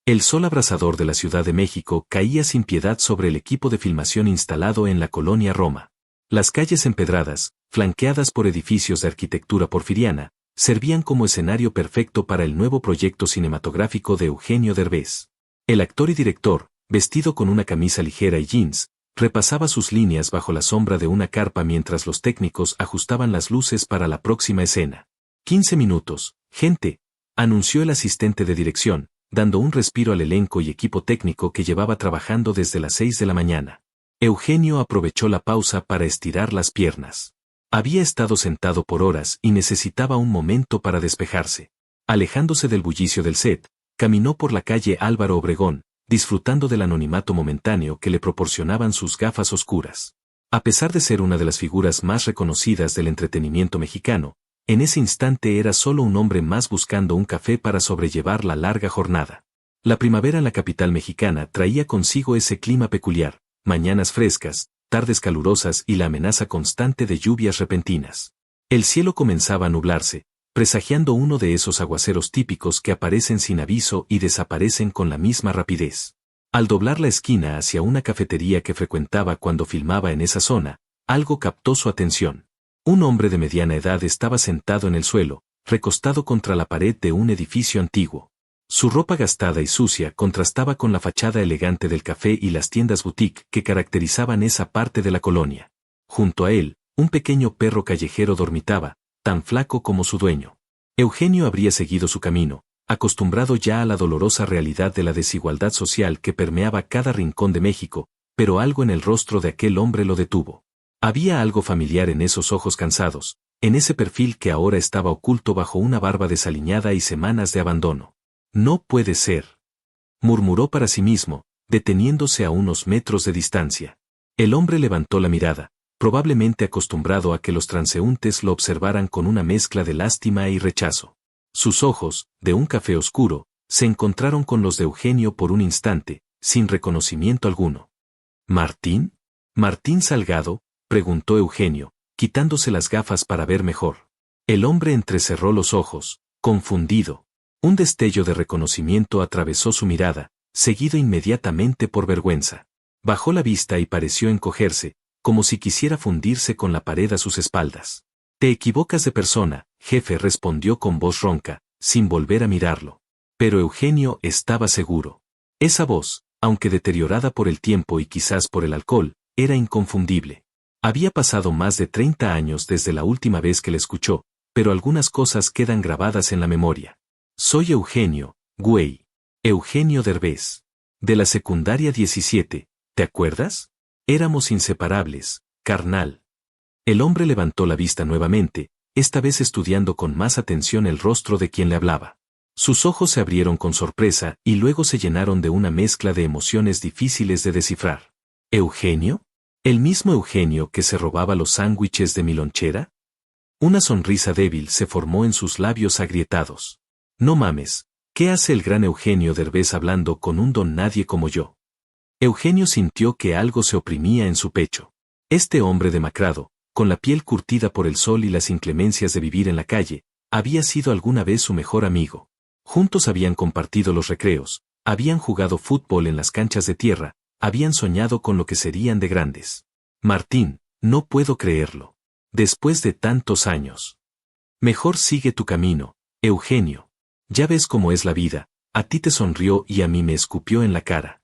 El sol abrasador de la Ciudad de México caía sin piedad sobre el equipo de filmación instalado en la colonia Roma. Las calles empedradas, flanqueadas por edificios de arquitectura porfiriana, servían como escenario perfecto para el nuevo proyecto cinematográfico de Eugenio Derbez. El actor y director, vestido con una camisa ligera y jeans, repasaba sus líneas bajo la sombra de una carpa mientras los técnicos ajustaban las luces para la próxima escena. 15 minutos, gente, anunció el asistente de dirección, dando un respiro al elenco y equipo técnico que llevaba trabajando desde las 6 de la mañana. Eugenio aprovechó la pausa para estirar las piernas. Había estado sentado por horas y necesitaba un momento para despejarse. Alejándose del bullicio del set, caminó por la calle Álvaro Obregón, disfrutando del anonimato momentáneo que le proporcionaban sus gafas oscuras. A pesar de ser una de las figuras más reconocidas del entretenimiento mexicano, en ese instante era solo un hombre más buscando un café para sobrellevar la larga jornada. La primavera en la capital mexicana traía consigo ese clima peculiar, mañanas frescas, tardes calurosas y la amenaza constante de lluvias repentinas. El cielo comenzaba a nublarse, presagiando uno de esos aguaceros típicos que aparecen sin aviso y desaparecen con la misma rapidez. Al doblar la esquina hacia una cafetería que frecuentaba cuando filmaba en esa zona, algo captó su atención. Un hombre de mediana edad estaba sentado en el suelo, recostado contra la pared de un edificio antiguo. Su ropa gastada y sucia contrastaba con la fachada elegante del café y las tiendas boutique que caracterizaban esa parte de la colonia. Junto a él, un pequeño perro callejero dormitaba, tan flaco como su dueño. Eugenio habría seguido su camino, acostumbrado ya a la dolorosa realidad de la desigualdad social que permeaba cada rincón de México, pero algo en el rostro de aquel hombre lo detuvo. Había algo familiar en esos ojos cansados, en ese perfil que ahora estaba oculto bajo una barba desaliñada y semanas de abandono. No puede ser, murmuró para sí mismo, deteniéndose a unos metros de distancia. El hombre levantó la mirada, probablemente acostumbrado a que los transeúntes lo observaran con una mezcla de lástima y rechazo. Sus ojos, de un café oscuro, se encontraron con los de Eugenio por un instante, sin reconocimiento alguno. ¿Martín? ¿Martín Salgado?, preguntó Eugenio, quitándose las gafas para ver mejor. El hombre entrecerró los ojos, confundido. Un destello de reconocimiento atravesó su mirada, seguido inmediatamente por vergüenza. Bajó la vista y pareció encogerse, como si quisiera fundirse con la pared a sus espaldas. «Te equivocas de persona», jefe respondió con voz ronca, sin volver a mirarlo. Pero Eugenio estaba seguro. Esa voz, aunque deteriorada por el tiempo y quizás por el alcohol, era inconfundible. Había pasado más de 30 años desde la última vez que le escuchó, pero algunas cosas quedan grabadas en la memoria. Soy Eugenio, güey. Eugenio Derbez. De la secundaria 17, ¿te acuerdas? Éramos inseparables, carnal. El hombre levantó la vista nuevamente, esta vez estudiando con más atención el rostro de quien le hablaba. Sus ojos se abrieron con sorpresa y luego se llenaron de una mezcla de emociones difíciles de descifrar. ¿Eugenio? ¿El mismo Eugenio que se robaba los sándwiches de mi lonchera? Una sonrisa débil se formó en sus labios agrietados. No mames, ¿qué hace el gran Eugenio Derbez hablando con un don nadie como yo? Eugenio sintió que algo se oprimía en su pecho. Este hombre demacrado, con la piel curtida por el sol y las inclemencias de vivir en la calle, había sido alguna vez su mejor amigo. Juntos habían compartido los recreos, habían jugado fútbol en las canchas de tierra, habían soñado con lo que serían de grandes. Martín, no puedo creerlo. Después de tantos años. Mejor sigue tu camino, Eugenio. Ya ves cómo es la vida, a ti te sonrió y a mí me escupió en la cara.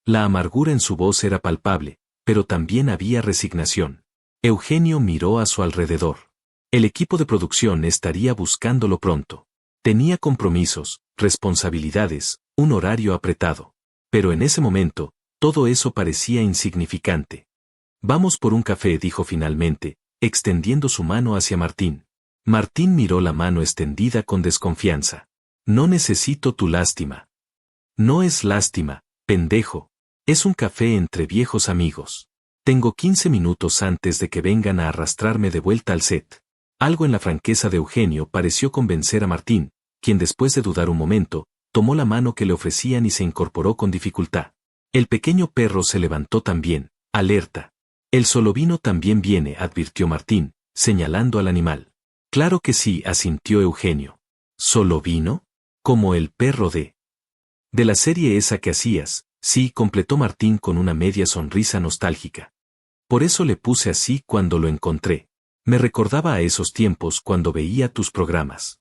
La amargura en su voz era palpable, pero también había resignación. Eugenio miró a su alrededor. El equipo de producción estaría buscándolo pronto. Tenía compromisos, responsabilidades, un horario apretado. Pero en ese momento, todo eso parecía insignificante. Vamos por un café, dijo finalmente, extendiendo su mano hacia Martín. Martín miró la mano extendida con desconfianza. No necesito tu lástima. No es lástima, pendejo. Es un café entre viejos amigos. Tengo 15 minutos antes de que vengan a arrastrarme de vuelta al set. Algo en la franqueza de Eugenio pareció convencer a Martín, quien después de dudar un momento, tomó la mano que le ofrecían y se incorporó con dificultad. El pequeño perro se levantó también, alerta. El solovino también viene, advirtió Martín, señalando al animal. Claro que sí, asintió Eugenio. ¿Solovino? Como el perro de De la serie esa que hacías, sí, completó Martín con una media sonrisa nostálgica. Por eso le puse así cuando lo encontré. Me recordaba a esos tiempos cuando veía tus programas.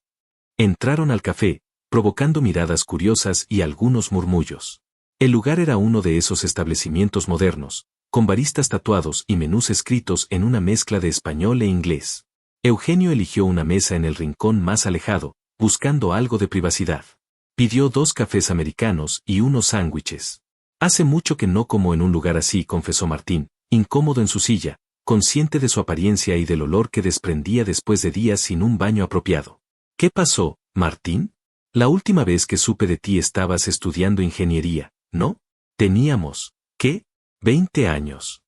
Entraron al café, provocando miradas curiosas y algunos murmullos. El lugar era uno de esos establecimientos modernos, con baristas tatuados y menús escritos en una mezcla de español e inglés. Eugenio eligió una mesa en el rincón más alejado, buscando algo de privacidad. Pidió 2 cafés americanos y unos sándwiches. Hace mucho que no como en un lugar así, confesó Martín, incómodo en su silla, consciente de su apariencia y del olor que desprendía después de días sin un baño apropiado. ¿Qué pasó, Martín? La última vez que supe de ti estabas estudiando ingeniería, ¿no? Teníamos, ¿qué? 20 años.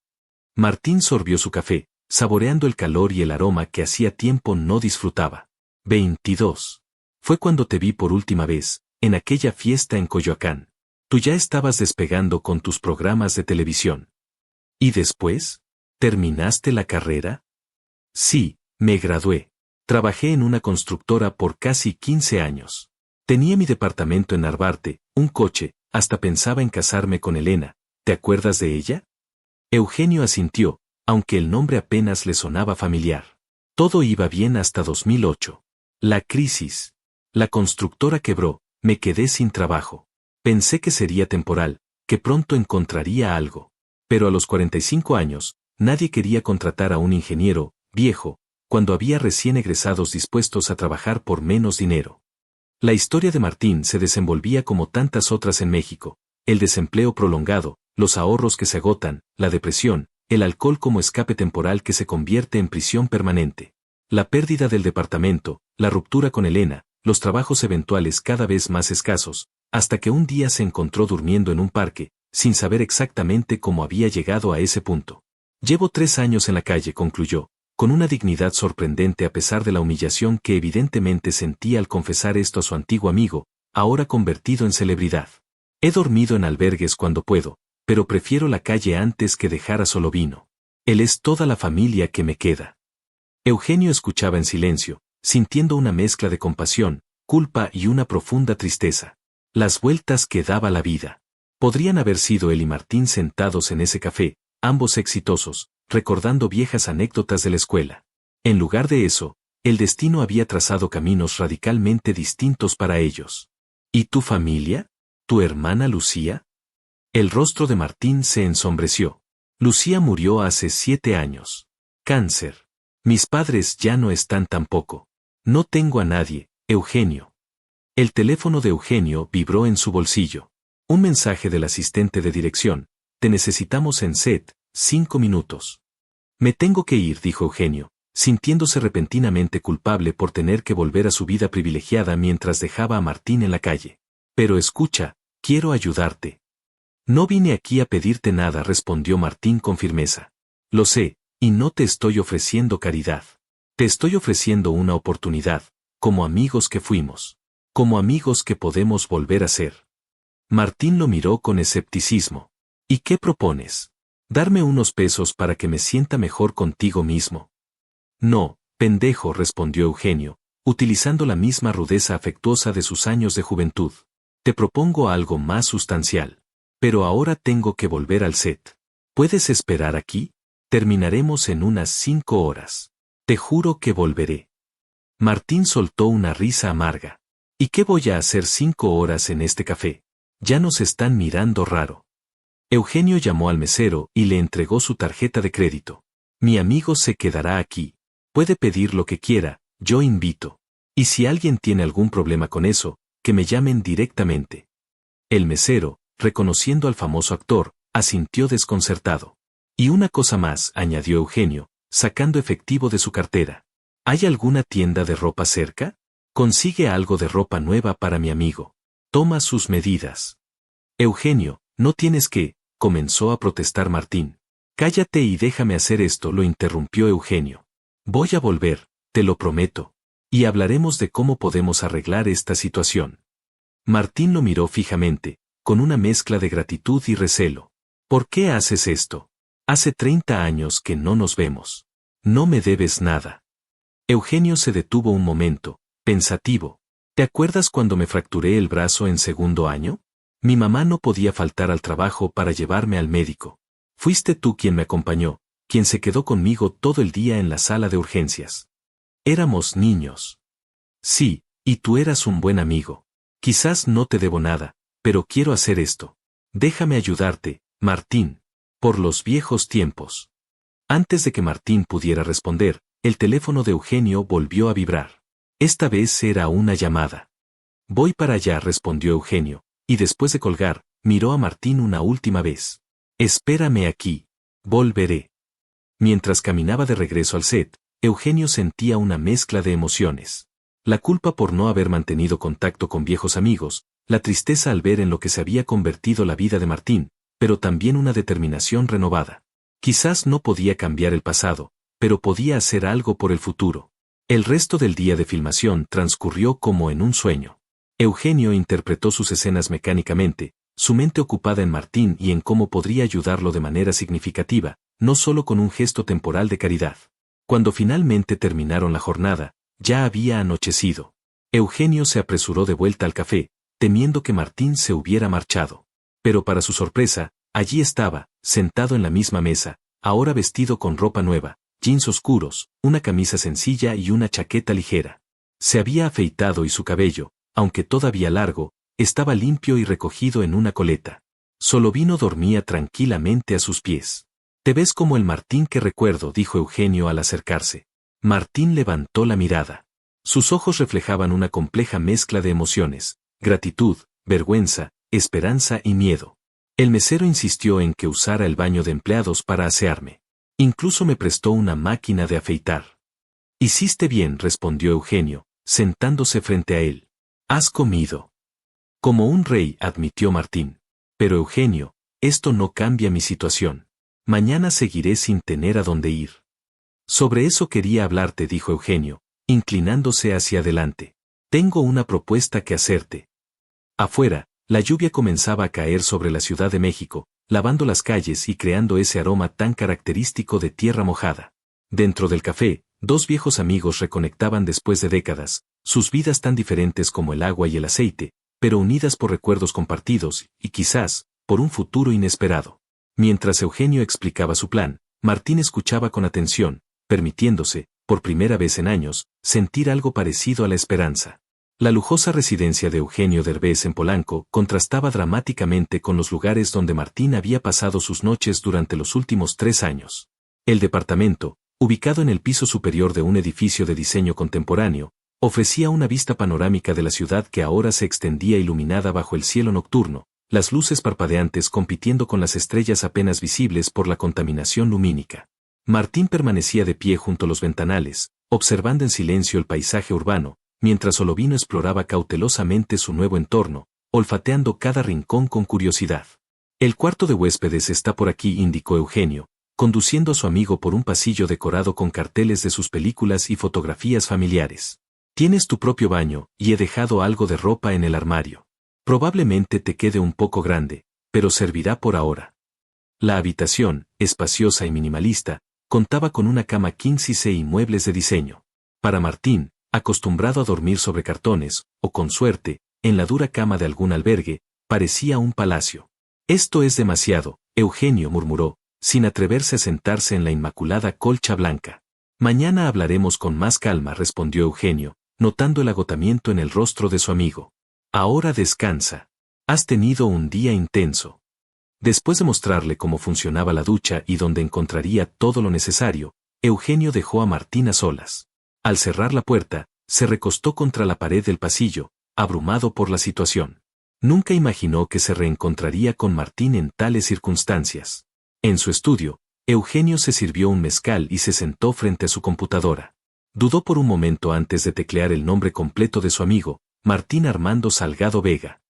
Martín sorbió su café, saboreando el calor y el aroma que hacía tiempo no disfrutaba. 22. Fue cuando te vi por última vez, en aquella fiesta en Coyoacán. Tú ya estabas despegando con tus programas de televisión. ¿Y después? ¿Terminaste la carrera? Sí, me gradué. Trabajé en una constructora por casi 15 años. Tenía mi departamento en Narvarte, un coche, hasta pensaba en casarme con Elena. ¿Te acuerdas de ella? Eugenio asintió, aunque el nombre apenas le sonaba familiar. Todo iba bien hasta 2008. La crisis. La constructora quebró, me quedé sin trabajo. Pensé que sería temporal, que pronto encontraría algo. Pero a los 45 años, nadie quería contratar a un ingeniero, viejo, cuando había recién egresados dispuestos a trabajar por menos dinero. La historia de Martín se desenvolvía como tantas otras en México: el desempleo prolongado, los ahorros que se agotan, la depresión, el alcohol como escape temporal que se convierte en prisión permanente, la pérdida del departamento, la ruptura con Elena, los trabajos eventuales cada vez más escasos, hasta que un día se encontró durmiendo en un parque, sin saber exactamente cómo había llegado a ese punto. Llevo 3 años en la calle, concluyó, con una dignidad sorprendente a pesar de la humillación que evidentemente sentía al confesar esto a su antiguo amigo, ahora convertido en celebridad. He dormido en albergues cuando puedo, pero prefiero la calle antes que dejar a Solovino. Él es toda la familia que me queda. Eugenio escuchaba en silencio, sintiendo una mezcla de compasión, culpa y una profunda tristeza. Las vueltas que daba la vida. Podrían haber sido él y Martín sentados en ese café, ambos exitosos, recordando viejas anécdotas de la escuela. En lugar de eso, el destino había trazado caminos radicalmente distintos para ellos. ¿Y tu familia? ¿Tu hermana Lucía? El rostro de Martín se ensombreció. Lucía murió hace 7 años. Cáncer. Mis padres ya no están tampoco. No tengo a nadie, Eugenio. El teléfono de Eugenio vibró en su bolsillo. Un mensaje del asistente de dirección. Te necesitamos en set, 5 minutos. Me tengo que ir, dijo Eugenio, sintiéndose repentinamente culpable por tener que volver a su vida privilegiada mientras dejaba a Martín en la calle. Pero escucha, quiero ayudarte. No vine aquí a pedirte nada, respondió Martín con firmeza. Lo sé, y no te estoy ofreciendo caridad. Te estoy ofreciendo una oportunidad, como amigos que fuimos. Como amigos que podemos volver a ser. Martín lo miró con escepticismo. ¿Y qué propones? ¿Darme unos pesos para que me sienta mejor contigo mismo? No, pendejo, respondió Eugenio, utilizando la misma rudeza afectuosa de sus años de juventud. Te propongo algo más sustancial. Pero ahora tengo que volver al set. ¿Puedes esperar aquí? Terminaremos en unas 5 horas. Te juro que volveré. Martín soltó una risa amarga. ¿Y qué voy a hacer 5 horas en este café? Ya nos están mirando raro. Eugenio llamó al mesero y le entregó su tarjeta de crédito. Mi amigo se quedará aquí. Puede pedir lo que quiera, yo invito. Y si alguien tiene algún problema con eso, que me llamen directamente. El mesero, reconociendo al famoso actor, asintió desconcertado. Y una cosa más, añadió Eugenio, sacando efectivo de su cartera. ¿Hay alguna tienda de ropa cerca? Consigue algo de ropa nueva para mi amigo. Toma sus medidas. Eugenio, no tienes que, comenzó a protestar Martín. Cállate y déjame hacer esto, lo interrumpió Eugenio. Voy a volver, te lo prometo. Y hablaremos de cómo podemos arreglar esta situación. Martín lo miró fijamente, con una mezcla de gratitud y recelo. ¿Por qué haces esto? Hace 30 años que no nos vemos. No me debes nada. Eugenio se detuvo un momento, pensativo. ¿Te acuerdas cuando me fracturé el brazo en segundo año? Mi mamá no podía faltar al trabajo para llevarme al médico. Fuiste tú quien me acompañó, quien se quedó conmigo todo el día en la sala de urgencias. Éramos niños. Sí, y tú eras un buen amigo. Quizás no te debo nada, pero quiero hacer esto. Déjame ayudarte, Martín. Por los viejos tiempos. Antes de que Martín pudiera responder, el teléfono de Eugenio volvió a vibrar. Esta vez era una llamada. Voy para allá, respondió Eugenio, y después de colgar, miró a Martín una última vez. Espérame aquí. Volveré. Mientras caminaba de regreso al set, Eugenio sentía una mezcla de emociones. La culpa por no haber mantenido contacto con viejos amigos, la tristeza al ver en lo que se había convertido la vida de Martín, pero también una determinación renovada. Quizás no podía cambiar el pasado, pero podía hacer algo por el futuro. El resto del día de filmación transcurrió como en un sueño. Eugenio interpretó sus escenas mecánicamente, su mente ocupada en Martín y en cómo podría ayudarlo de manera significativa, no solo con un gesto temporal de caridad. Cuando finalmente terminaron la jornada, ya había anochecido. Eugenio se apresuró de vuelta al café, temiendo que Martín se hubiera marchado. Pero para su sorpresa, allí estaba, sentado en la misma mesa, ahora vestido con ropa nueva, jeans oscuros, una camisa sencilla y una chaqueta ligera. Se había afeitado y su cabello, aunque todavía largo, estaba limpio y recogido en una coleta. Solovino dormía tranquilamente a sus pies. Te ves como el Martín que recuerdo, dijo Eugenio al acercarse. Martín levantó la mirada. Sus ojos reflejaban una compleja mezcla de emociones, gratitud, vergüenza, esperanza y miedo. El mesero insistió en que usara el baño de empleados para asearme. Incluso me prestó una máquina de afeitar. Hiciste bien, respondió Eugenio, sentándose frente a él. ¿Has comido? Como un rey, admitió Martín. Pero Eugenio, esto no cambia mi situación. Mañana seguiré sin tener a dónde ir. Sobre eso quería hablarte, dijo Eugenio, inclinándose hacia adelante. Tengo una propuesta que hacerte. Afuera, la lluvia comenzaba a caer sobre la Ciudad de México, lavando las calles y creando ese aroma tan característico de tierra mojada. Dentro del café, dos viejos amigos reconectaban después de décadas, sus vidas tan diferentes como el agua y el aceite, pero unidas por recuerdos compartidos y quizás, por un futuro inesperado. Mientras Eugenio explicaba su plan, Martín escuchaba con atención, permitiéndose, por primera vez en años, sentir algo parecido a la esperanza. La lujosa residencia de Eugenio Derbez en Polanco contrastaba dramáticamente con los lugares donde Martín había pasado sus noches durante los últimos 3 años. El departamento, ubicado en el piso superior de un edificio de diseño contemporáneo, ofrecía una vista panorámica de la ciudad que ahora se extendía iluminada bajo el cielo nocturno, las luces parpadeantes compitiendo con las estrellas apenas visibles por la contaminación lumínica. Martín permanecía de pie junto a los ventanales, observando en silencio el paisaje urbano, mientras Solovino exploraba cautelosamente su nuevo entorno, olfateando cada rincón con curiosidad. El cuarto de huéspedes está por aquí, indicó Eugenio, conduciendo a su amigo por un pasillo decorado con carteles de sus películas y fotografías familiares. Tienes tu propio baño, y he dejado algo de ropa en el armario. Probablemente te quede un poco grande, pero servirá por ahora. La habitación, espaciosa y minimalista, contaba con una cama king size y muebles de diseño. Para Martín, acostumbrado a dormir sobre cartones, o con suerte, en la dura cama de algún albergue, parecía un palacio. Esto es demasiado, Eugenio murmuró, sin atreverse a sentarse en la inmaculada colcha blanca. Mañana hablaremos con más calma, respondió Eugenio, notando el agotamiento en el rostro de su amigo. Ahora descansa. Has tenido un día intenso. Después de mostrarle cómo funcionaba la ducha y dónde encontraría todo lo necesario, Eugenio dejó a Martín a solas. Al cerrar la puerta, se recostó contra la pared del pasillo, abrumado por la situación. Nunca imaginó que se reencontraría con Martín en tales circunstancias. En su estudio, Eugenio se sirvió un mezcal y se sentó frente a su computadora. Dudó por un momento antes de teclear el nombre completo de su amigo, Martín Armando Salgado Vega.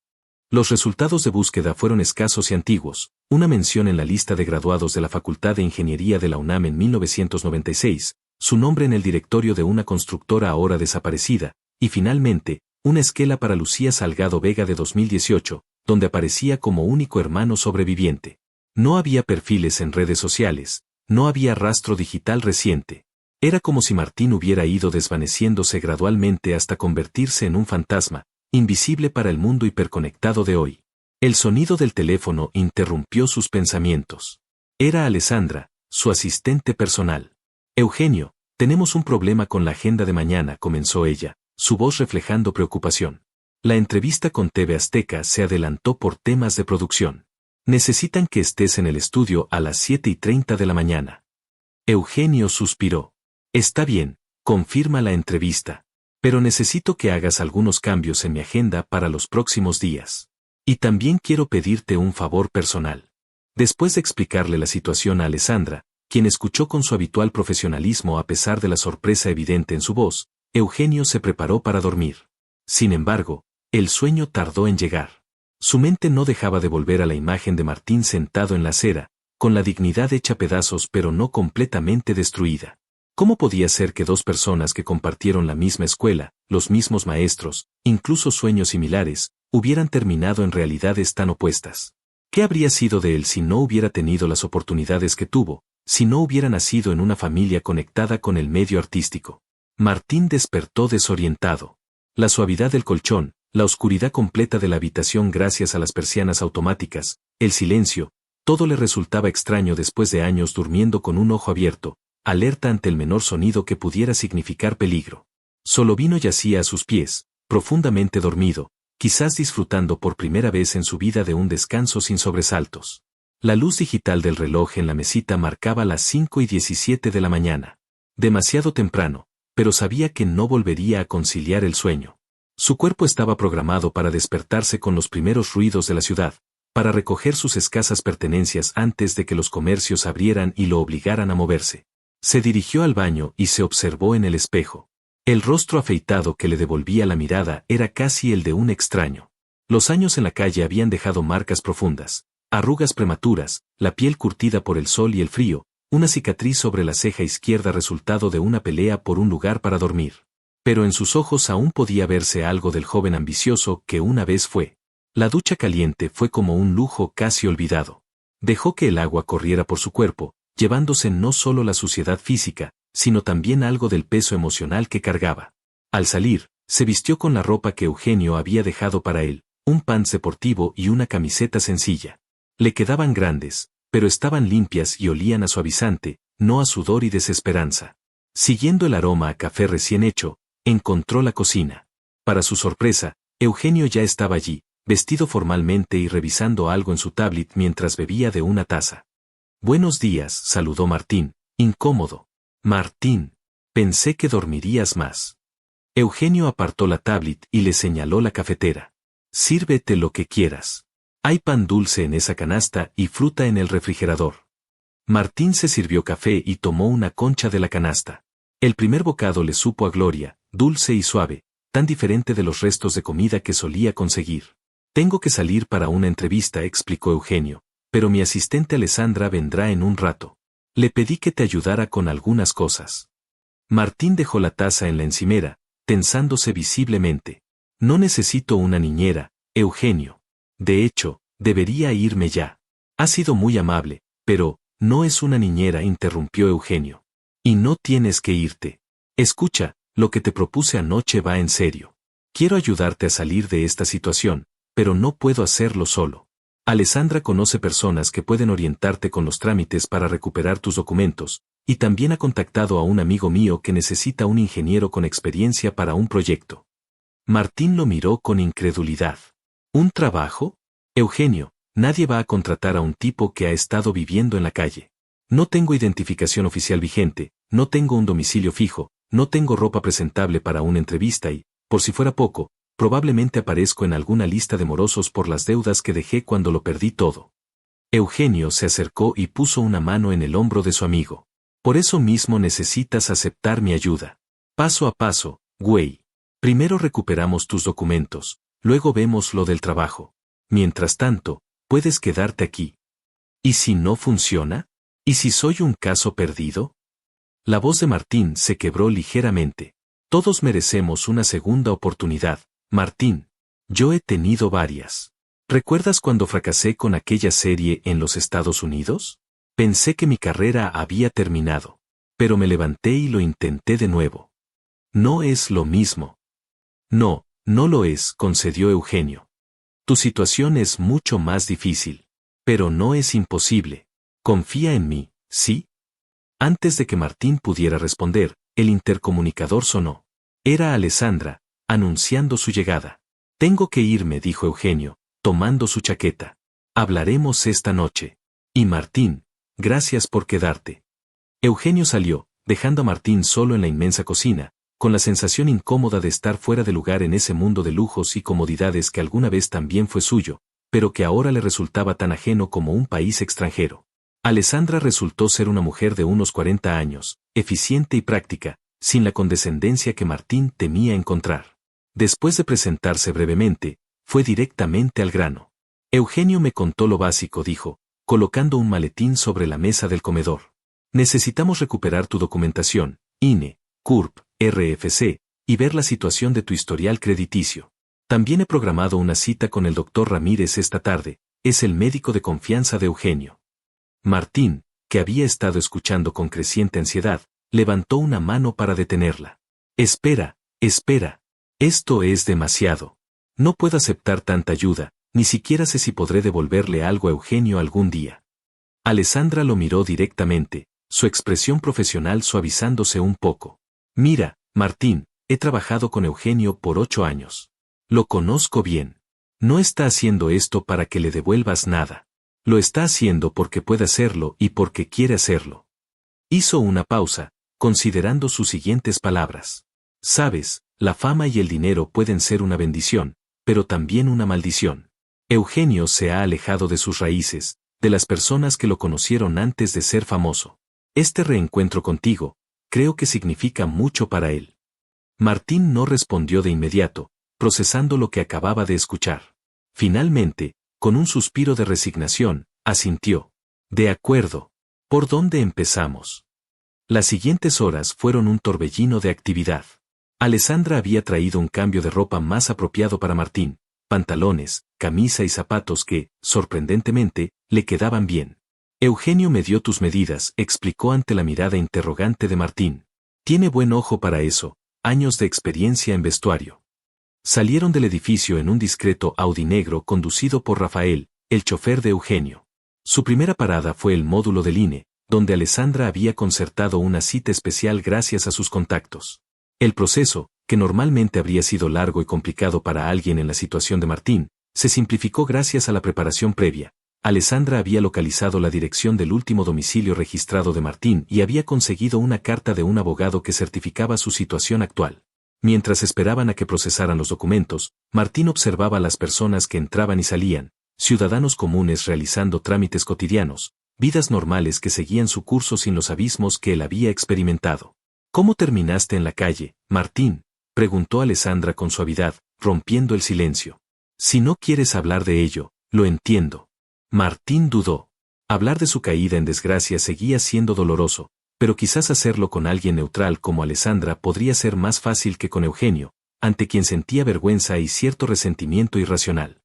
Los resultados de búsqueda fueron escasos y antiguos, una mención en la lista de graduados de la Facultad de Ingeniería de la UNAM en 1996, su nombre en el directorio de una constructora ahora desaparecida, y finalmente, una esquela para Lucía Salgado Vega de 2018, donde aparecía como único hermano sobreviviente. No había perfiles en redes sociales, no había rastro digital reciente. Era como si Martín hubiera ido desvaneciéndose gradualmente hasta convertirse en un fantasma, invisible para el mundo hiperconectado de hoy. El sonido del teléfono interrumpió sus pensamientos. Era Alessandra, su asistente personal. Eugenio, tenemos un problema con la agenda de mañana, comenzó ella, su voz reflejando preocupación. La entrevista con TV Azteca se adelantó por temas de producción. Necesitan que estés en el estudio a las 7:30 de la mañana. Eugenio suspiró. Está bien, confirma la entrevista. Pero necesito que hagas algunos cambios en mi agenda para los próximos días. Y también quiero pedirte un favor personal. Después de explicarle la situación a Alessandra, quien escuchó con su habitual profesionalismo a pesar de la sorpresa evidente en su voz, Eugenio se preparó para dormir. Sin embargo, el sueño tardó en llegar. Su mente no dejaba de volver a la imagen de Martín sentado en la acera, con la dignidad hecha pedazos pero no completamente destruida. ¿Cómo podía ser que dos personas que compartieron la misma escuela, los mismos maestros, incluso sueños similares, hubieran terminado en realidades tan opuestas? ¿Qué habría sido de él si no hubiera tenido las oportunidades que tuvo, si no hubiera nacido en una familia conectada con el medio artístico? Martín despertó desorientado. La suavidad del colchón, la oscuridad completa de la habitación gracias a las persianas automáticas, el silencio, todo le resultaba extraño después de años durmiendo con un ojo abierto, alerta ante el menor sonido que pudiera significar peligro. Solovino yacía a sus pies, profundamente dormido, quizás disfrutando por primera vez en su vida de un descanso sin sobresaltos. La luz digital del reloj en la mesita marcaba las 5:17 de la mañana. Demasiado temprano, pero sabía que no volvería a conciliar el sueño. Su cuerpo estaba programado para despertarse con los primeros ruidos de la ciudad, para recoger sus escasas pertenencias antes de que los comercios abrieran y lo obligaran a moverse. Se dirigió al baño y se observó en el espejo. El rostro afeitado que le devolvía la mirada era casi el de un extraño. Los años en la calle habían dejado marcas profundas, arrugas prematuras, la piel curtida por el sol y el frío, una cicatriz sobre la ceja izquierda resultado de una pelea por un lugar para dormir. Pero en sus ojos aún podía verse algo del joven ambicioso que una vez fue. La ducha caliente fue como un lujo casi olvidado. Dejó que el agua corriera por su cuerpo, llevándose no solo la suciedad física, sino también algo del peso emocional que cargaba. Al salir, se vistió con la ropa que Eugenio había dejado para él, un pants deportivo y una camiseta sencilla. Le quedaban grandes, pero estaban limpias y olían a suavizante, no a sudor y desesperanza. Siguiendo el aroma a café recién hecho, encontró la cocina. Para su sorpresa, Eugenio ya estaba allí, vestido formalmente y revisando algo en su tablet mientras bebía de una taza. Buenos días, saludó Martín, incómodo. Martín, pensé que dormirías más. Eugenio apartó la tablet y le señaló la cafetera. Sírvete lo que quieras. Hay pan dulce en esa canasta y fruta en el refrigerador. Martín se sirvió café y tomó una concha de la canasta. El primer bocado le supo a gloria, dulce y suave, tan diferente de los restos de comida que solía conseguir. Tengo que salir para una entrevista, explicó Eugenio, pero mi asistente Alessandra vendrá en un rato. Le pedí que te ayudara con algunas cosas. Martín dejó la taza en la encimera, tensándose visiblemente. No necesito una niñera, Eugenio. De hecho, debería irme ya. Ha sido muy amable, pero, no es una niñera, interrumpió Eugenio. Y no tienes que irte. Escucha, lo que te propuse anoche va en serio. Quiero ayudarte a salir de esta situación, pero no puedo hacerlo solo. Alessandra conoce personas que pueden orientarte con los trámites para recuperar tus documentos, y también ha contactado a un amigo mío que necesita un ingeniero con experiencia para un proyecto. Martín lo miró con incredulidad. ¿Un trabajo? Eugenio, nadie va a contratar a un tipo que ha estado viviendo en la calle. No tengo identificación oficial vigente, no tengo un domicilio fijo, no tengo ropa presentable para una entrevista y, por si fuera poco, probablemente aparezco en alguna lista de morosos por las deudas que dejé cuando lo perdí todo. Eugenio se acercó y puso una mano en el hombro de su amigo. Por eso mismo necesitas aceptar mi ayuda. Paso a paso, güey. Primero recuperamos tus documentos, luego vemos lo del trabajo. Mientras tanto, puedes quedarte aquí. ¿Y si no funciona? ¿Y si soy un caso perdido? La voz de Martín se quebró ligeramente. Todos merecemos una segunda oportunidad, Martín. Yo he tenido varias. ¿Recuerdas cuando fracasé con aquella serie en los Estados Unidos? Pensé que mi carrera había terminado. Pero me levanté y lo intenté de nuevo. No es lo mismo. No, no lo es, concedió Eugenio. Tu situación es mucho más difícil. Pero no es imposible. Confía en mí, ¿sí? Antes de que Martín pudiera responder, el intercomunicador sonó. Era Alessandra, anunciando su llegada. Tengo que irme, dijo Eugenio, tomando su chaqueta. Hablaremos esta noche. Y Martín, gracias por quedarte. Eugenio salió, dejando a Martín solo en la inmensa cocina, con la sensación incómoda de estar fuera de lugar en ese mundo de lujos y comodidades que alguna vez también fue suyo, pero que ahora le resultaba tan ajeno como un país extranjero. Alessandra resultó ser una mujer de unos 40 años, eficiente y práctica, sin la condescendencia que Martín temía encontrar. Después de presentarse brevemente, fue directamente al grano. Eugenio me contó lo básico, dijo, colocando un maletín sobre la mesa del comedor. Necesitamos recuperar tu documentación, INE, CURP, RFC, y ver la situación de tu historial crediticio. También he programado una cita con el doctor Ramírez esta tarde, es el médico de confianza de Eugenio. Martín, que había estado escuchando con creciente ansiedad, levantó una mano para detenerla. Espera, espera. Esto es demasiado. No puedo aceptar tanta ayuda, ni siquiera sé si podré devolverle algo a Eugenio algún día. Alessandra lo miró directamente, su expresión profesional suavizándose un poco. Mira, Martín, he trabajado con Eugenio por 8 años. Lo conozco bien. No está haciendo esto para que le devuelvas nada. Lo está haciendo porque puede hacerlo y porque quiere hacerlo. Hizo una pausa, considerando sus siguientes palabras. Sabes, la fama y el dinero pueden ser una bendición, pero también una maldición. Eugenio se ha alejado de sus raíces, de las personas que lo conocieron antes de ser famoso. Este reencuentro contigo, creo que significa mucho para él. Martín no respondió de inmediato, procesando lo que acababa de escuchar. Finalmente, con un suspiro de resignación, asintió. De acuerdo. ¿Por dónde empezamos? Las siguientes horas fueron un torbellino de actividad. Alessandra había traído un cambio de ropa más apropiado para Martín, pantalones, camisa y zapatos que, sorprendentemente, le quedaban bien. Eugenio me dio tus medidas, explicó ante la mirada interrogante de Martín. Tiene buen ojo para eso, años de experiencia en vestuario. Salieron del edificio en un discreto Audi negro conducido por Rafael, el chofer de Eugenio. Su primera parada fue el módulo del INE, donde Alessandra había concertado una cita especial gracias a sus contactos. El proceso, que normalmente habría sido largo y complicado para alguien en la situación de Martín, se simplificó gracias a la preparación previa. Alessandra había localizado la dirección del último domicilio registrado de Martín y había conseguido una carta de un abogado que certificaba su situación actual. Mientras esperaban a que procesaran los documentos, Martín observaba a las personas que entraban y salían, ciudadanos comunes realizando trámites cotidianos, vidas normales que seguían su curso sin los abismos que él había experimentado. ¿Cómo terminaste en la calle, Martín?, preguntó Alessandra con suavidad, rompiendo el silencio. Si no quieres hablar de ello, lo entiendo. Martín dudó. Hablar de su caída en desgracia seguía siendo doloroso, pero quizás hacerlo con alguien neutral como Alessandra podría ser más fácil que con Eugenio, ante quien sentía vergüenza y cierto resentimiento irracional.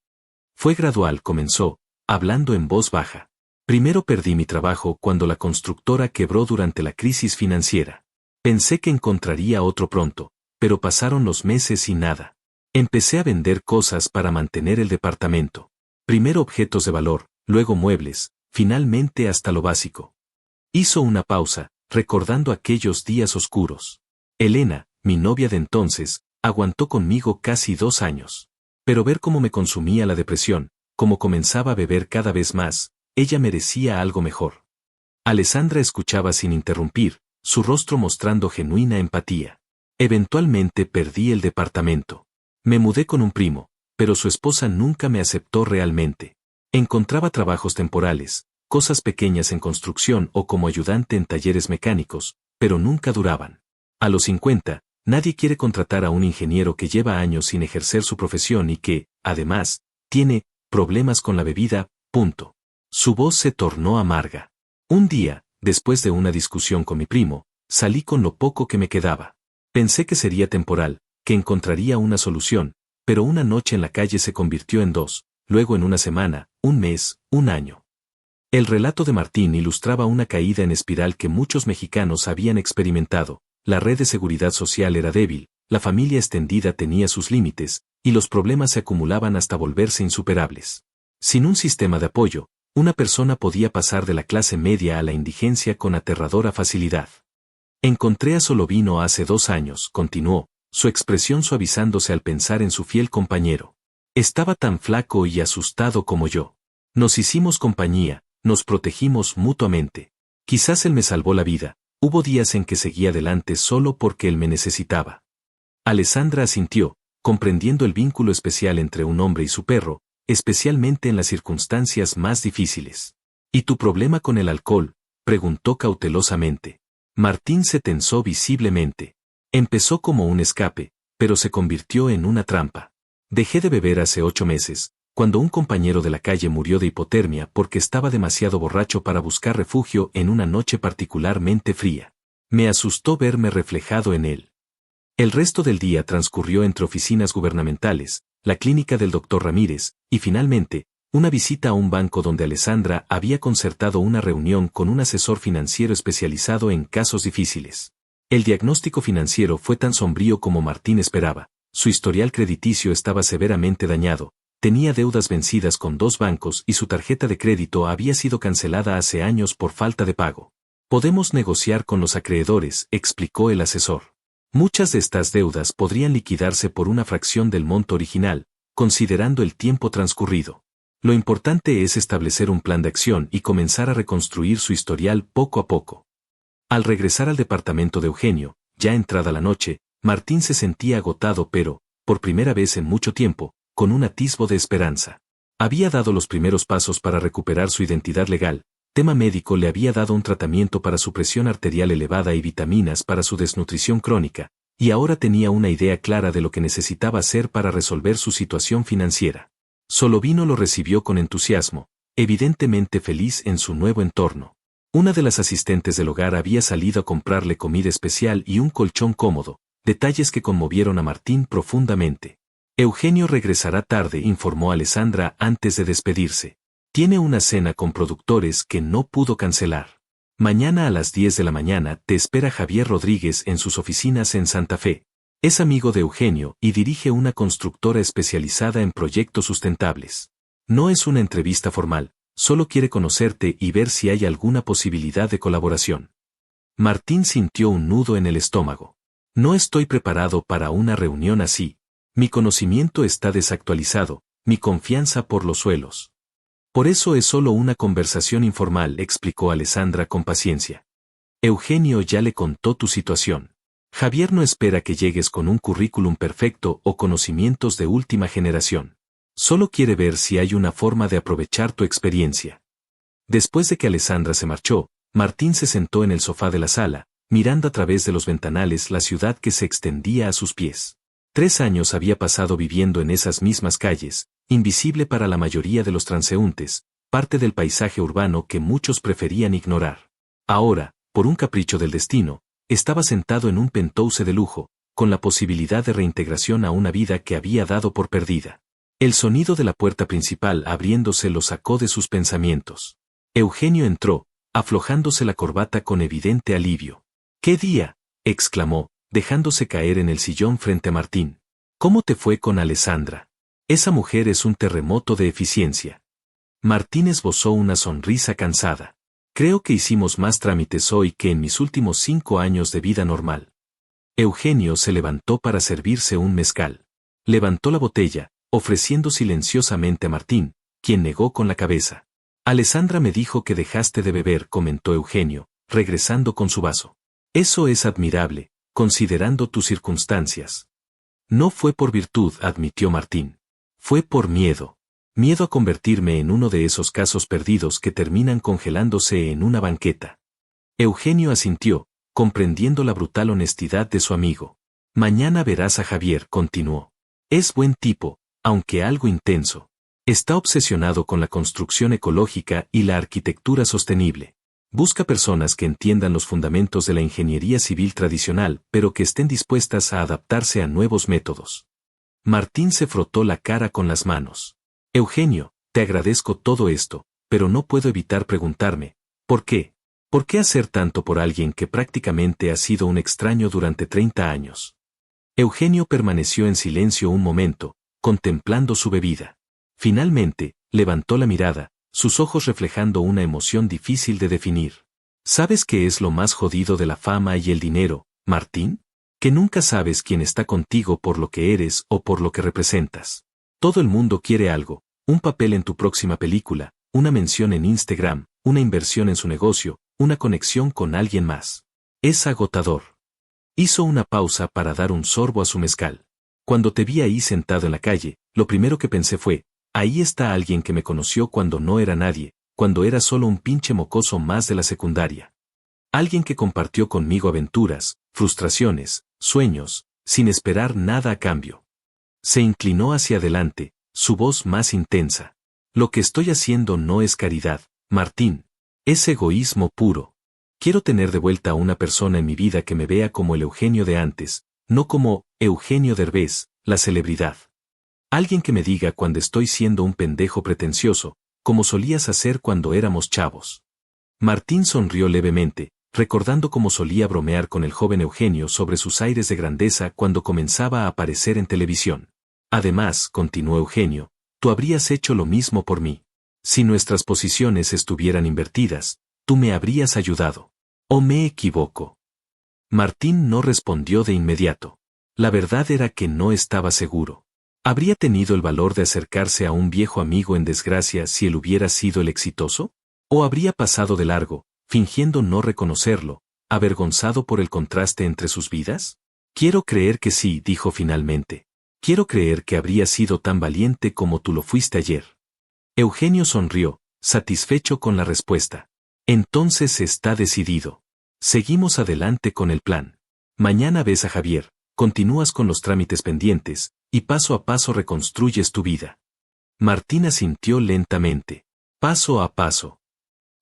Fue gradual, comenzó, hablando en voz baja. Primero perdí mi trabajo cuando la constructora quebró durante la crisis financiera. Pensé que encontraría otro pronto, pero pasaron los meses y nada. Empecé a vender cosas para mantener el departamento. Primero objetos de valor, luego muebles, finalmente hasta lo básico. Hizo una pausa, recordando aquellos días oscuros. Elena, mi novia de entonces, aguantó conmigo casi 2 años. Pero ver cómo me consumía la depresión, cómo comenzaba a beber cada vez más, ella merecía algo mejor. Alessandra escuchaba sin interrumpir, su rostro mostrando genuina empatía. Eventualmente perdí el departamento. Me mudé con un primo, pero su esposa nunca me aceptó realmente. Encontraba trabajos temporales, cosas pequeñas en construcción o como ayudante en talleres mecánicos, pero nunca duraban. A los 50, nadie quiere contratar a un ingeniero que lleva años sin ejercer su profesión y que, además, tiene problemas con la bebida, punto. Su voz se tornó amarga. Un día, después de una discusión con mi primo, salí con lo poco que me quedaba. Pensé que sería temporal, que encontraría una solución, pero una noche en la calle se convirtió en 2, luego en una semana, un mes, un año. El relato de Martín ilustraba una caída en espiral que muchos mexicanos habían experimentado. La red de seguridad social era débil, la familia extendida tenía sus límites, y los problemas se acumulaban hasta volverse insuperables. Sin un sistema de apoyo, una persona podía pasar de la clase media a la indigencia con aterradora facilidad. Encontré a Solovino hace 2 años, continuó, su expresión suavizándose al pensar en su fiel compañero. Estaba tan flaco y asustado como yo. Nos hicimos compañía, nos protegimos mutuamente. Quizás él me salvó la vida, hubo días en que seguía adelante solo porque él me necesitaba. Alessandra asintió, comprendiendo el vínculo especial entre un hombre y su perro, especialmente en las circunstancias más difíciles. ¿Y tu problema con el alcohol?, preguntó cautelosamente. Martín se tensó visiblemente. Empezó como un escape, pero se convirtió en una trampa. Dejé de beber hace 8 meses, cuando un compañero de la calle murió de hipotermia porque estaba demasiado borracho para buscar refugio en una noche particularmente fría. Me asustó verme reflejado en él. El resto del día transcurrió entre oficinas gubernamentales, la clínica del doctor Ramírez, y finalmente, una visita a un banco donde Alessandra había concertado una reunión con un asesor financiero especializado en casos difíciles. El diagnóstico financiero fue tan sombrío como Martín esperaba. Su historial crediticio estaba severamente dañado, tenía deudas vencidas con 2 bancos y su tarjeta de crédito había sido cancelada hace años por falta de pago. Podemos negociar con los acreedores, explicó el asesor. Muchas de estas deudas podrían liquidarse por una fracción del monto original, considerando el tiempo transcurrido. Lo importante es establecer un plan de acción y comenzar a reconstruir su historial poco a poco. Al regresar al departamento de Eugenio, ya entrada la noche, Martín se sentía agotado pero, por primera vez en mucho tiempo, con un atisbo de esperanza. Había dado los primeros pasos para recuperar su identidad legal, tema médico le había dado un tratamiento para su presión arterial elevada y vitaminas para su desnutrición crónica, y ahora tenía una idea clara de lo que necesitaba hacer para resolver su situación financiera. Solovino lo recibió con entusiasmo, evidentemente feliz en su nuevo entorno. Una de las asistentes del hogar había salido a comprarle comida especial y un colchón cómodo, detalles que conmovieron a Martín profundamente. Eugenio regresará tarde, informó Alessandra antes de despedirse. Tiene una cena con productores que no pudo cancelar. Mañana a las 10 de la mañana te espera Javier Rodríguez en sus oficinas en Santa Fe. Es amigo de Eugenio y dirige una constructora especializada en proyectos sustentables. No es una entrevista formal, solo quiere conocerte y ver si hay alguna posibilidad de colaboración. Martín sintió un nudo en el estómago. No estoy preparado para una reunión así. Mi conocimiento está desactualizado, mi confianza por los suelos. Por eso es solo una conversación informal, explicó Alessandra con paciencia. Eugenio ya le contó tu situación. Javier no espera que llegues con un currículum perfecto o conocimientos de última generación. Solo quiere ver si hay una forma de aprovechar tu experiencia. Después de que Alessandra se marchó, Martín se sentó en el sofá de la sala, mirando a través de los ventanales la ciudad que se extendía a sus pies. 3 años había pasado viviendo en esas mismas calles, invisible para la mayoría de los transeúntes, parte del paisaje urbano que muchos preferían ignorar. Ahora, por un capricho del destino, estaba sentado en un penthouse de lujo, con la posibilidad de reintegración a una vida que había dado por perdida. El sonido de la puerta principal abriéndose lo sacó de sus pensamientos. Eugenio entró, aflojándose la corbata con evidente alivio. «¡Qué día!», exclamó, dejándose caer en el sillón frente a Martín. «¿Cómo te fue con Alessandra? Esa mujer es un terremoto de eficiencia». Martín esbozó una sonrisa cansada. «Creo que hicimos más trámites hoy que en mis últimos 5 años de vida normal». Eugenio se levantó para servirse un mezcal. Levantó la botella, ofreciendo silenciosamente a Martín, quien negó con la cabeza. «Alessandra me dijo que dejaste de beber», comentó Eugenio, regresando con su vaso. «Eso es admirable, considerando tus circunstancias». «No fue por virtud», admitió Martín. «Fue por miedo. Miedo a convertirme en uno de esos casos perdidos que terminan congelándose en una banqueta». Eugenio asintió, comprendiendo la brutal honestidad de su amigo. «Mañana verás a Javier», continuó. «Es buen tipo, aunque algo intenso. Está obsesionado con la construcción ecológica y la arquitectura sostenible. Busca personas que entiendan los fundamentos de la ingeniería civil tradicional, pero que estén dispuestas a adaptarse a nuevos métodos». Martín se frotó la cara con las manos. «Eugenio, te agradezco todo esto, pero no puedo evitar preguntarme, ¿por qué? ¿Por qué hacer tanto por alguien que prácticamente ha sido un extraño durante 30 años?» Eugenio permaneció en silencio un momento, contemplando su bebida. Finalmente, levantó la mirada, sus ojos reflejando una emoción difícil de definir. ¿Sabes qué es lo más jodido de la fama y el dinero, Martín? Que nunca sabes quién está contigo por lo que eres o por lo que representas. Todo el mundo quiere algo, un papel en tu próxima película, una mención en Instagram, una inversión en su negocio, una conexión con alguien más. Es agotador. Hizo una pausa para dar un sorbo a su mezcal. Cuando te vi ahí sentado en la calle, lo primero que pensé fue, ahí está alguien que me conoció cuando no era nadie, cuando era solo un pinche mocoso más de la secundaria. Alguien que compartió conmigo aventuras, frustraciones, sueños, sin esperar nada a cambio. Se inclinó hacia adelante, su voz más intensa. Lo que estoy haciendo no es caridad, Martín. Es egoísmo puro. Quiero tener de vuelta a una persona en mi vida que me vea como el Eugenio de antes, no como Eugenio Derbez, la celebridad. Alguien que me diga cuando estoy siendo un pendejo pretencioso, como solías hacer cuando éramos chavos. Martín sonrió levemente, recordando cómo solía bromear con el joven Eugenio sobre sus aires de grandeza cuando comenzaba a aparecer en televisión. Además, continuó Eugenio, tú habrías hecho lo mismo por mí. Si nuestras posiciones estuvieran invertidas, tú me habrías ayudado. ¿O me equivoco? Martín no respondió de inmediato. La verdad era que no estaba seguro. ¿Habría tenido el valor de acercarse a un viejo amigo en desgracia si él hubiera sido el exitoso? ¿O habría pasado de largo, fingiendo no reconocerlo, avergonzado por el contraste entre sus vidas? Quiero creer que sí, dijo finalmente. Quiero creer que habría sido tan valiente como tú lo fuiste ayer. Eugenio sonrió, satisfecho con la respuesta. Entonces está decidido. Seguimos adelante con el plan. Mañana ves a Javier, continúas con los trámites pendientes, y paso a paso reconstruyes tu vida. Martín asintió lentamente. Paso a paso.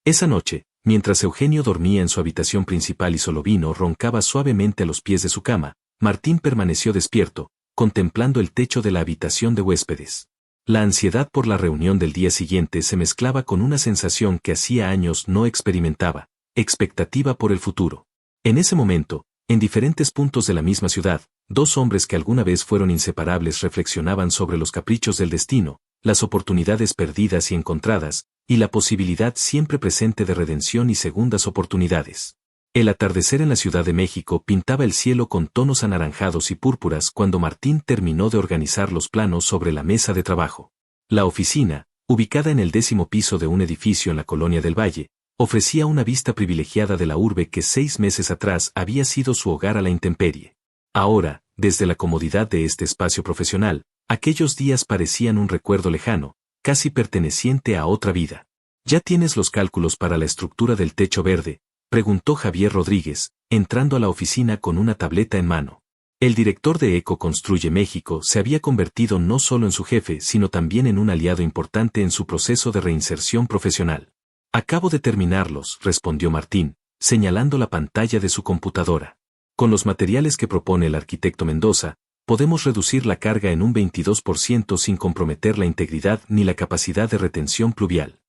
Esa noche, mientras Eugenio dormía en su habitación principal y Solovino roncaba suavemente a los pies de su cama, Martín permaneció despierto, contemplando el techo de la habitación de huéspedes. La ansiedad por la reunión del día siguiente se mezclaba con una sensación que hacía años no experimentaba, expectativa por el futuro. En ese momento, en diferentes puntos de la misma ciudad, dos hombres que alguna vez fueron inseparables reflexionaban sobre los caprichos del destino, las oportunidades perdidas y encontradas, y la posibilidad siempre presente de redención y segundas oportunidades. El atardecer en la Ciudad de México pintaba el cielo con tonos anaranjados y púrpuras cuando Martín terminó de organizar los planos sobre la mesa de trabajo. La oficina, ubicada en el 10º piso de un edificio en la Colonia del Valle, ofrecía una vista privilegiada de la urbe que 6 meses atrás había sido su hogar a la intemperie. Ahora, desde la comodidad de este espacio profesional, aquellos días parecían un recuerdo lejano, casi perteneciente a otra vida. ¿Ya tienes los cálculos para la estructura del techo verde?, preguntó Javier Rodríguez, entrando a la oficina con una tableta en mano. El director de Eco Construye México se había convertido no solo en su jefe sino también en un aliado importante en su proceso de reinserción profesional. Acabo de terminarlos, respondió Martín, señalando la pantalla de su computadora. Con los materiales que propone el arquitecto Mendoza, podemos reducir la carga en un 22% sin comprometer la integridad ni la capacidad de retención pluvial.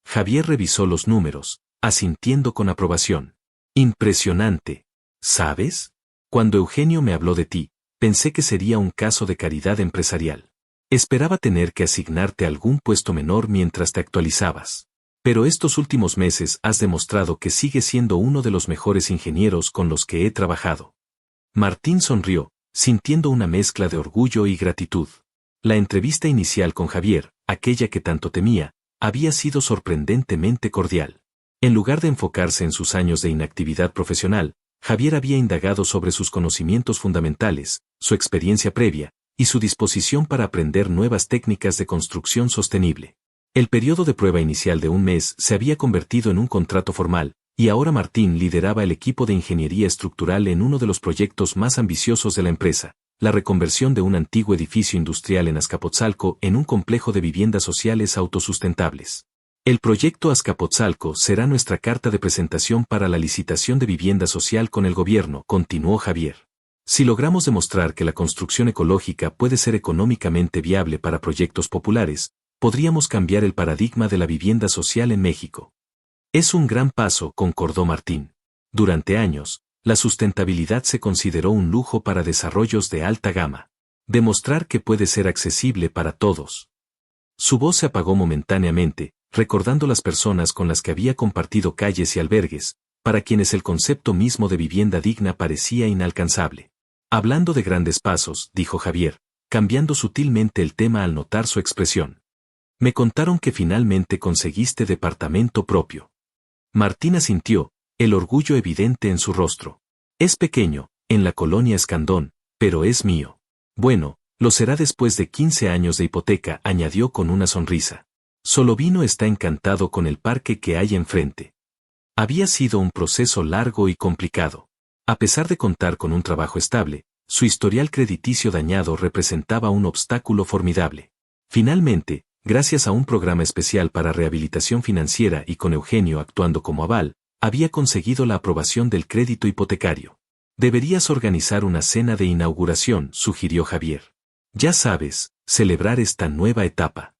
Javier revisó los números, asintiendo con aprobación. Impresionante. ¿Sabes? Cuando Eugenio me habló de ti, pensé que sería un caso de caridad empresarial. Esperaba tener que asignarte algún puesto menor mientras te actualizabas. Pero estos últimos meses has demostrado que sigues siendo uno de los mejores ingenieros con los que he trabajado. Martín sonrió, sintiendo una mezcla de orgullo y gratitud. La entrevista inicial con Javier, aquella que tanto temía, había sido sorprendentemente cordial. En lugar de enfocarse en sus años de inactividad profesional, Javier había indagado sobre sus conocimientos fundamentales, su experiencia previa, y su disposición para aprender nuevas técnicas de construcción sostenible. El periodo de prueba inicial de un mes se había convertido en un contrato formal, y ahora Martín lideraba el equipo de ingeniería estructural en uno de los proyectos más ambiciosos de la empresa, la reconversión de un antiguo edificio industrial en Azcapotzalco en un complejo de viviendas sociales autosustentables. El proyecto Azcapotzalco será nuestra carta de presentación para la licitación de vivienda social con el gobierno, continuó Javier. Si logramos demostrar que la construcción ecológica puede ser económicamente viable para proyectos populares, podríamos cambiar el paradigma de la vivienda social en México. Es un gran paso, concordó Martín. Durante años, la sustentabilidad se consideró un lujo para desarrollos de alta gama. Demostrar que puede ser accesible para todos. Su voz se apagó momentáneamente, recordando las personas con las que había compartido calles y albergues, para quienes el concepto mismo de vivienda digna parecía inalcanzable. Hablando de grandes pasos, dijo Javier, cambiando sutilmente el tema al notar su expresión. Me contaron que finalmente conseguiste departamento propio. Martín asintió, el orgullo evidente en su rostro. Es pequeño, en la colonia Escandón, pero es mío. Bueno, lo será después de 15 años de hipoteca, añadió con una sonrisa. Solovino está encantado con el parque que hay enfrente. Había sido un proceso largo y complicado. A pesar de contar con un trabajo estable, su historial crediticio dañado representaba un obstáculo formidable. Finalmente, gracias a un programa especial para rehabilitación financiera y con Eugenio actuando como aval, había conseguido la aprobación del crédito hipotecario. Deberías organizar una cena de inauguración, sugirió Javier. Ya sabes, celebrar esta nueva etapa.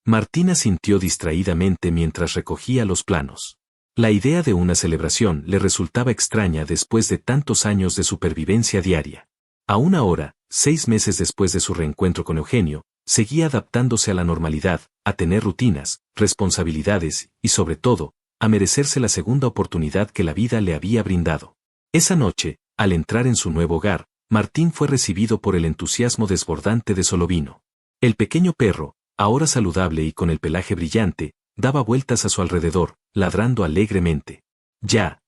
Martín asintió distraídamente mientras recogía los planos. La idea de una celebración le resultaba extraña después de tantos años de supervivencia diaria. Aún ahora, 6 meses después de su reencuentro con Eugenio, seguía adaptándose a la normalidad, a tener rutinas, responsabilidades y, sobre todo, a merecerse la segunda oportunidad que la vida le había brindado. Esa noche, al entrar en su nuevo hogar, Martín fue recibido por el entusiasmo desbordante de Solovino. El pequeño perro, ahora saludable y con el pelaje brillante, daba vueltas a su alrededor, ladrando alegremente. Ya,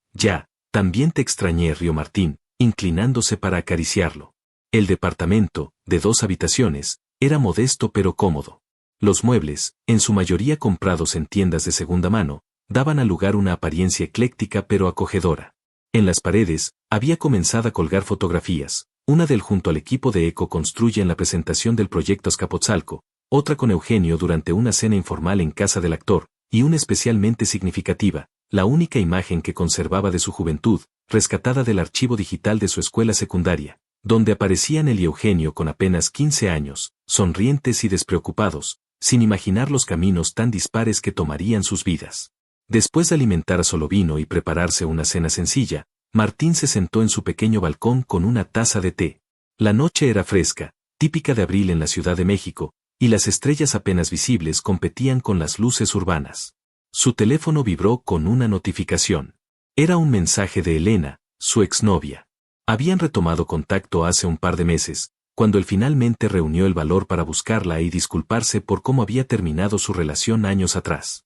también te extrañé, rió Martín, inclinándose para acariciarlo. El departamento, de 2 habitaciones, era modesto pero cómodo. Los muebles, en su mayoría comprados en tiendas de segunda mano, daban al lugar una apariencia ecléctica pero acogedora. En las paredes, había comenzado a colgar fotografías, una del junto al equipo de Eco Construye en la presentación del proyecto Azcapotzalco, otra con Eugenio durante una cena informal en casa del actor, y una especialmente significativa, la única imagen que conservaba de su juventud, rescatada del archivo digital de su escuela secundaria, donde aparecían él y Eugenio con apenas 15 años, sonrientes y despreocupados, sin imaginar los caminos tan dispares que tomarían sus vidas. Después de alimentar a Solovino y prepararse una cena sencilla, Martín se sentó en su pequeño balcón con una taza de té. La noche era fresca, típica de abril en la Ciudad de México, y las estrellas apenas visibles competían con las luces urbanas. Su teléfono vibró con una notificación. Era un mensaje de Elena, su exnovia. Habían retomado contacto hace un par de meses, cuando él finalmente reunió el valor para buscarla y disculparse por cómo había terminado su relación años atrás.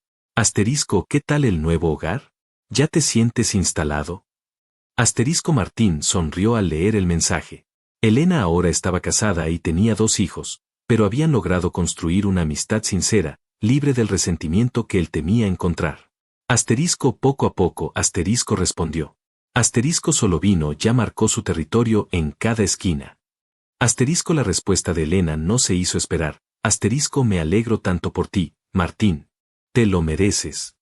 ¿Qué tal el nuevo hogar? ¿Ya te sientes instalado? Martín sonrió al leer el mensaje. Elena ahora estaba casada y tenía 2 hijos, pero habían logrado construir una amistad sincera, libre del resentimiento que él temía encontrar. Poco a poco, respondió. Solovino ya marcó su territorio en cada esquina. La respuesta de Elena no se hizo esperar. Me alegro tanto por ti, Martín. Te lo mereces.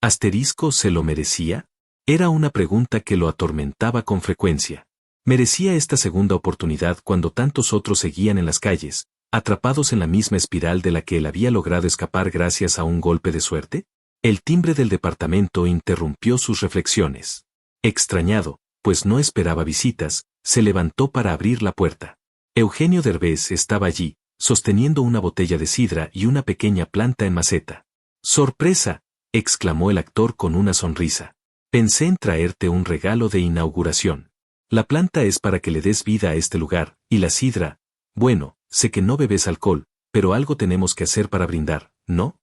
¿Se lo merecía? Era una pregunta que lo atormentaba con frecuencia. ¿Merecía esta segunda oportunidad cuando tantos otros seguían en las calles, atrapados en la misma espiral de la que él había logrado escapar gracias a un golpe de suerte? El timbre del departamento interrumpió sus reflexiones. Extrañado, pues no esperaba visitas, se levantó para abrir la puerta. Eugenio Derbez estaba allí, sosteniendo una botella de sidra y una pequeña planta en maceta. ¡Sorpresa!, exclamó el actor con una sonrisa. Pensé en traerte un regalo de inauguración. La planta es para que le des vida a este lugar, y la sidra, bueno, sé que no bebes alcohol, pero algo tenemos que hacer para brindar, ¿no?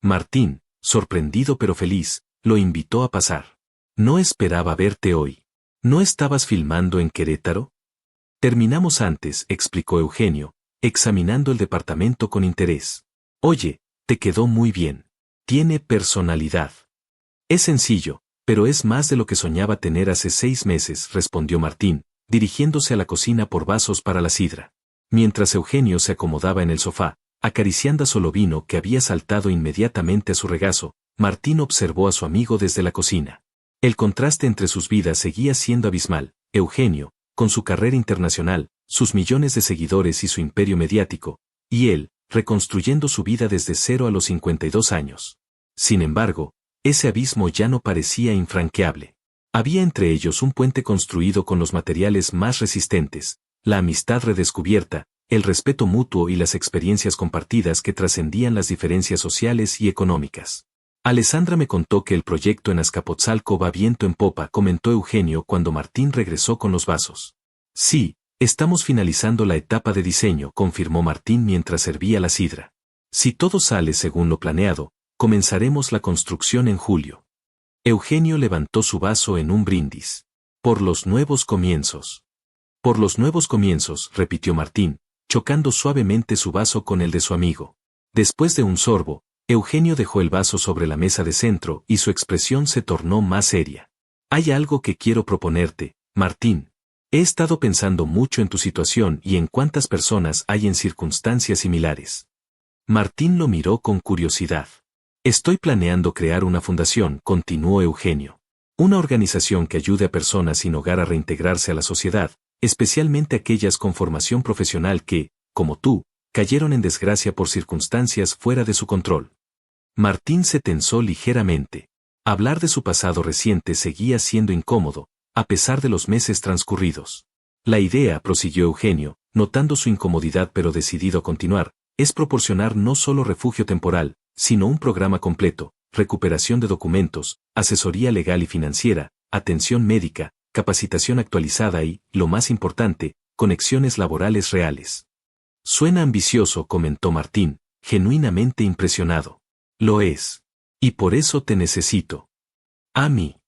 Martín, sorprendido pero feliz, lo invitó a pasar. No esperaba verte hoy. ¿No estabas filmando en Querétaro? Terminamos antes, explicó Eugenio, examinando el departamento con interés. Oye, te quedó muy bien. Tiene personalidad. Es sencillo, pero es más de lo que soñaba tener hace 6 meses, respondió Martín, dirigiéndose a la cocina por vasos para la sidra. Mientras Eugenio se acomodaba en el sofá, acariciando a Solovino que había saltado inmediatamente a su regazo, Martín observó a su amigo desde la cocina. El contraste entre sus vidas seguía siendo abismal. Eugenio, con su carrera internacional, sus millones de seguidores y su imperio mediático, y él, reconstruyendo su vida desde cero a los 52 años. Sin embargo, ese abismo ya no parecía infranqueable. Había entre ellos un puente construido con los materiales más resistentes, la amistad redescubierta, el respeto mutuo y las experiencias compartidas que trascendían las diferencias sociales y económicas. Alessandra me contó que el proyecto en Azcapotzalco va viento en popa, comentó Eugenio cuando Martín regresó con los vasos. Sí, estamos finalizando la etapa de diseño, confirmó Martín mientras servía la sidra. Si todo sale según lo planeado, comenzaremos la construcción en julio. Eugenio levantó su vaso en un brindis. Por los nuevos comienzos. Por los nuevos comienzos, repitió Martín, chocando suavemente su vaso con el de su amigo. Después de un sorbo, Eugenio dejó el vaso sobre la mesa de centro y su expresión se tornó más seria. Hay algo que quiero proponerte, Martín. He estado pensando mucho en tu situación y en cuántas personas hay en circunstancias similares. Martín lo miró con curiosidad. Estoy planeando crear una fundación, continuó Eugenio. Una organización que ayude a personas sin hogar a reintegrarse a la sociedad, especialmente aquellas con formación profesional que, como tú, cayeron en desgracia por circunstancias fuera de su control. Martín se tensó ligeramente. Hablar de su pasado reciente seguía siendo incómodo, a pesar de los meses transcurridos. La idea, prosiguió Eugenio, notando su incomodidad pero decidido a continuar, es proporcionar no solo refugio temporal, sino un programa completo, recuperación de documentos, asesoría legal y financiera, atención médica, capacitación actualizada y, lo más importante, conexiones laborales reales. Suena ambicioso, comentó Martín, genuinamente impresionado. Lo es. Y por eso te necesito. A mí.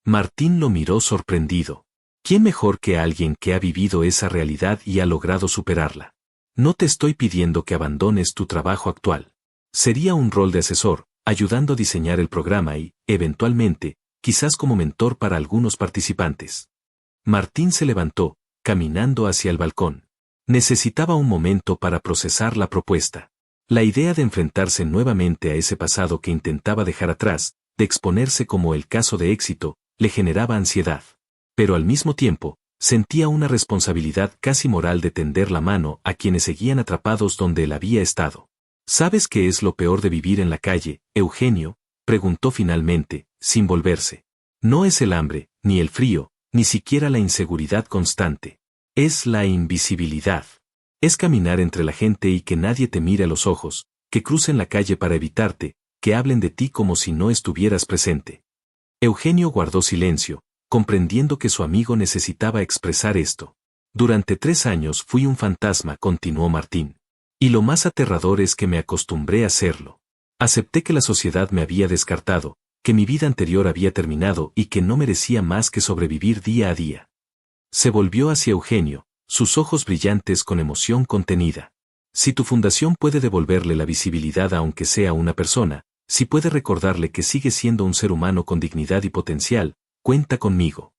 Martín lo miró sorprendido. ¿Quién mejor que alguien que ha vivido esa realidad y ha logrado superarla? No te estoy pidiendo que abandones tu trabajo actual. Sería un rol de asesor, ayudando a diseñar el programa y, eventualmente, quizás como mentor para algunos participantes. Martín se levantó, caminando hacia el balcón. Necesitaba un momento para procesar la propuesta. La idea de enfrentarse nuevamente a ese pasado que intentaba dejar atrás, de exponerse como el caso de éxito, le generaba ansiedad. Pero al mismo tiempo, sentía una responsabilidad casi moral de tender la mano a quienes seguían atrapados donde él había estado. ¿Sabes qué es lo peor de vivir en la calle, Eugenio?, preguntó finalmente, sin volverse. No es el hambre, ni el frío, ni siquiera la inseguridad constante. Es la invisibilidad. Es caminar entre la gente y que nadie te mire a los ojos, que crucen la calle para evitarte, que hablen de ti como si no estuvieras presente. Eugenio guardó silencio, comprendiendo que su amigo necesitaba expresar esto. Durante 3 años fui un fantasma, continuó Martín. Y lo más aterrador es que me acostumbré a serlo. Acepté que la sociedad me había descartado, que mi vida anterior había terminado y que no merecía más que sobrevivir día a día. Se volvió hacia Eugenio, sus ojos brillantes con emoción contenida. Si tu fundación puede devolverle la visibilidad aunque sea una persona, si puede recordarle que sigue siendo un ser humano con dignidad y potencial, cuenta conmigo.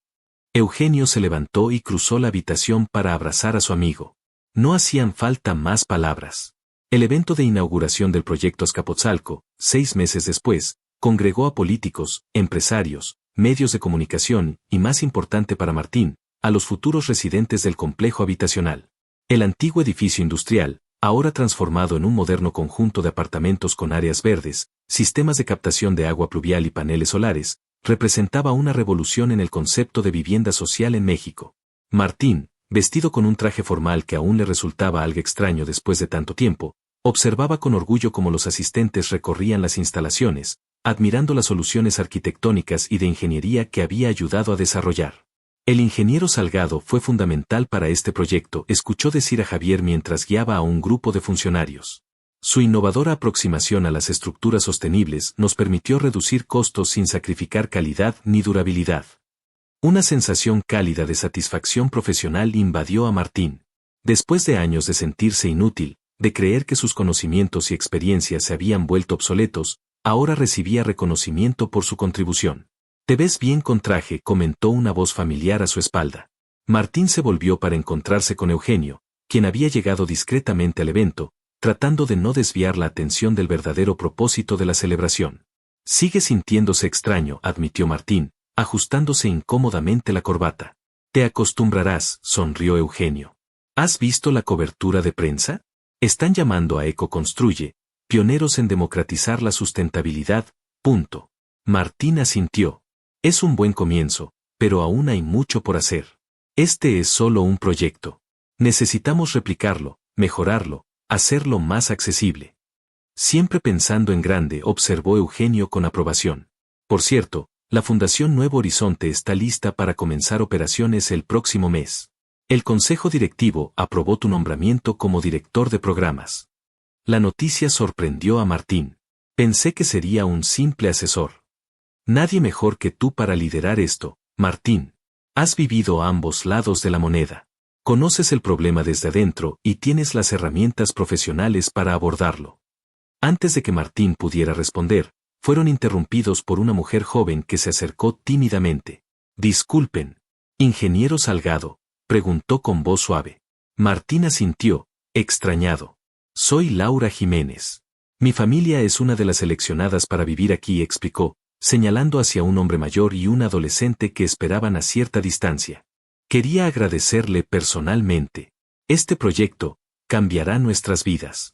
Eugenio se levantó y cruzó la habitación para abrazar a su amigo. No hacían falta más palabras. El evento de inauguración del proyecto Azcapotzalco, 6 meses después, congregó a políticos, empresarios, medios de comunicación y, más importante para Martín, a los futuros residentes del complejo habitacional. El antiguo edificio industrial, ahora transformado en un moderno conjunto de apartamentos con áreas verdes, sistemas de captación de agua pluvial y paneles solares, representaba una revolución en el concepto de vivienda social en México. Martín, vestido con un traje formal que aún le resultaba algo extraño después de tanto tiempo, observaba con orgullo cómo los asistentes recorrían las instalaciones, admirando las soluciones arquitectónicas y de ingeniería que había ayudado a desarrollar. El ingeniero Salgado fue fundamental para este proyecto, escuchó decir a Javier mientras guiaba a un grupo de funcionarios. Su innovadora aproximación a las estructuras sostenibles nos permitió reducir costos sin sacrificar calidad ni durabilidad. Una sensación cálida de satisfacción profesional invadió a Martín. Después de años de sentirse inútil, de creer que sus conocimientos y experiencias se habían vuelto obsoletos, ahora recibía reconocimiento por su contribución. «Te ves bien con traje», comentó una voz familiar a su espalda. Martín se volvió para encontrarse con Eugenio, quien había llegado discretamente al evento, tratando de no desviar la atención del verdadero propósito de la celebración. «Sigue sintiéndose extraño», admitió Martín, ajustándose incómodamente la corbata. «Te acostumbrarás», sonrió Eugenio. «¿Has visto la cobertura de prensa? Están llamando a Ecoconstruye, pioneros en democratizar la sustentabilidad, punto». Martín asintió. «Es un buen comienzo, pero aún hay mucho por hacer. Este es solo un proyecto. Necesitamos replicarlo, mejorarlo, hacerlo más accesible. Siempre pensando en grande, observó Eugenio con aprobación. Por cierto, la Fundación Nuevo Horizonte está lista para comenzar operaciones el próximo mes. El Consejo Directivo aprobó tu nombramiento como director de programas. La noticia sorprendió a Martín. Pensé que sería un simple asesor. Nadie mejor que tú para liderar esto, Martín. Has vivido a ambos lados de la moneda. Conoces el problema desde adentro y tienes las herramientas profesionales para abordarlo. Antes de que Martín pudiera responder, fueron interrumpidos por una mujer joven que se acercó tímidamente. Disculpen. Ingeniero Salgado, preguntó con voz suave. Martín asintió, extrañado. Soy Laura Jiménez. Mi familia es una de las seleccionadas para vivir aquí, explicó, señalando hacia un hombre mayor y un adolescente que esperaban a cierta distancia. Quería agradecerle personalmente. Este proyecto cambiará nuestras vidas.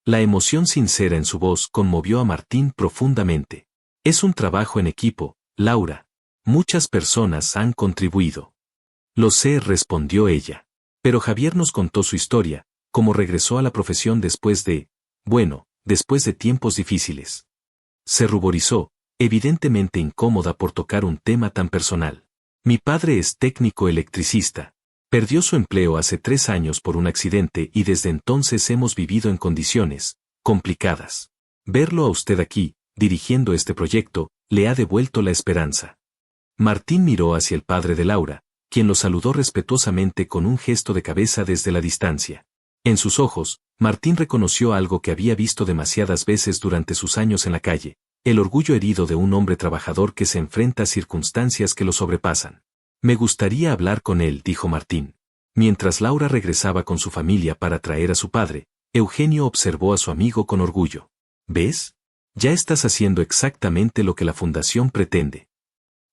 La emoción sincera en su voz conmovió a Martín profundamente. Es un trabajo en equipo, Laura. Muchas personas han contribuido. Lo sé, respondió ella. Pero Javier nos contó su historia, cómo regresó a la profesión después de tiempos difíciles. Se ruborizó, evidentemente incómoda por tocar un tema tan personal. Mi padre es técnico electricista. Perdió su empleo hace 3 años por un accidente y desde entonces hemos vivido en condiciones complicadas. Verlo a usted aquí, dirigiendo este proyecto, le ha devuelto la esperanza. Martín miró hacia el padre de Laura, quien lo saludó respetuosamente con un gesto de cabeza desde la distancia. En sus ojos, Martín reconoció algo que había visto demasiadas veces durante sus años en la calle, el orgullo herido de un hombre trabajador que se enfrenta a circunstancias que lo sobrepasan. Me gustaría hablar con él, dijo Martín. Mientras Laura regresaba con su familia para traer a su padre, Eugenio observó a su amigo con orgullo. ¿Ves? Ya estás haciendo exactamente lo que la fundación pretende.